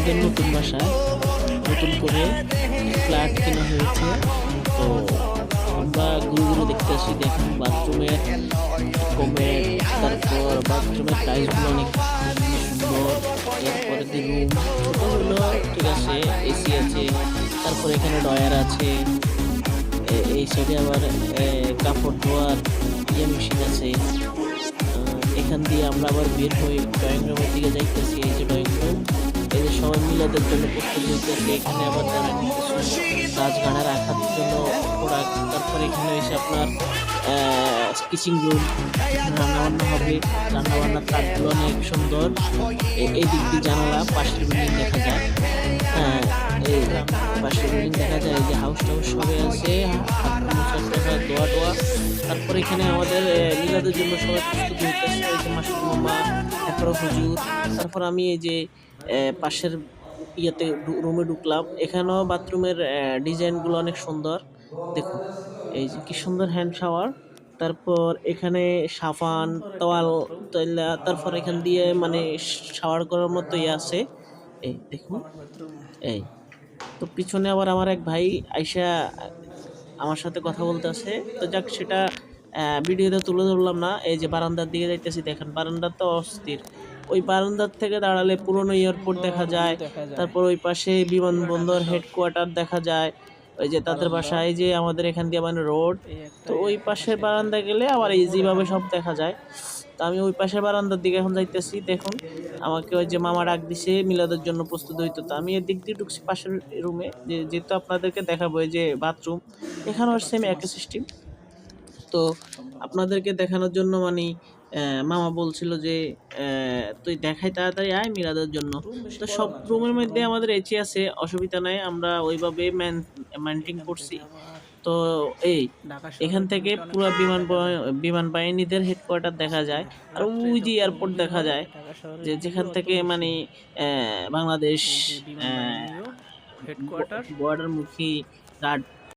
আমাদের নতুন বাসায় নতুন করে ফ্ল্যাট কেনা হয়েছে। তো আমরা ঘুরে ঘুরে দেখতে আসি। দেখেন বাথরুমের কমেট, তারপর বাথরুমের টাইলসগুলো অনেক সুন্দর। এরপরে যে রুম ছোট হলো, ঠিক আছে, এসি আছে, তারপর এখানে ডয়ার আছে। এই সাইডে আবার কাপড় ধোয়ার মেশিন আছে। এখান দিয়ে আমরা আবার বের হই ড্রয়িং রুমের দিকে যাইতেছি। এই যে ড্রয়িং রুম, এই যে সবাই মিলাদের জন্য প্রস্তুত হইতেছে। এখানে আবার ধরেন কিছু গাছগাড়া রাখার জন্য খোরাক। তারপরে এখানে এসে আপনার কিচিং রুম, রান্নাবান্না হবে। রান্নাবান্নার কাঠগুলো অনেক সুন্দর। এই দিক দিয়ে জানালা, পাশের বিল্ডিং দেখা যায়। হ্যাঁ, এই পাশের বিল্ডিং দেখা যায়। এই যে হাউস টাউস সবাই আছে, দোয়া টোয়া। তারপর এখানে আমাদের মিলাদের জন্য সবাই প্রস্তুতি হইতেছে। এই যে মাসুদ মামা, তারপর হুজুর। তারপর আমি এই যে পাশের ইয়েতে রুমে ঢুকলাম। এখানেও বাথরুমের ডিজাইনগুলো অনেক সুন্দর। দেখুন এই যে কি সুন্দর হ্যান্ড শাওয়ার। তারপর এখানে সাবান, তোয়াল, তৈলা, তারপর এখান দিয়ে মানে শাওয়ার করার মতো ইয়ে আছে। এই দেখুন। এই তো পিছনে আবার আমার এক ভাই আইসা আমার সাথে কথা বলতেছে। তো যাক, সেটা ভিডিওতে তুলে ধরলাম না। এই যে বারান্দার দিকে যাইতেছি, দেখেন বারান্দা তো অস্থির। ওই বারান্দার থেকে দাঁড়ালে পুরনো এয়ারপোর্ট দেখা যায়। তারপর ওই পাশে বিমানবন্দর হেডকোয়ার্টার দেখা যায়। ওই যে তাদের বাসায় যে আমাদের এখান দিয়ে মানে রোড। তো ওই পাশের বারান্দায় গেলে আবার ইজিভাবে সব দেখা যায়। তো আমি ওই পাশের বারান্দার দিকে এখন যাইতেছি। দেখুন আমাকে ওই যে মামা ডাক দিছে মিলাদের জন্য প্রস্তুত হইতে। তো আমি এদিক দিয়ে ঢুকছি পাশের রুমে, যেহেতু আপনাদেরকে দেখাবো এই যে বাথরুম। এখানেও সেম একই সিস্টেম। তো আপনাদেরকে দেখানোর জন্য মানে মামা বলছিল যে তুই দেখাই তাড়াতাড়ি আয় মিলাদের জন্য। তো সব রুমের মধ্যে আমাদের এসি আছে, অসুবিধা নাই। আমরা ওইভাবে মেনটেন করছি। তো এই এখান থেকে পুরো বিমান বাহিনীদের হেডকোয়ার্টার দেখা যায়। আর ওই যে এয়ারপোর্ট দেখা যায়, যেখান থেকে মানে বাংলাদেশ বিমান বাহিনীরও হেডকোয়ার্টার। বর্ডার মুখী গার্ড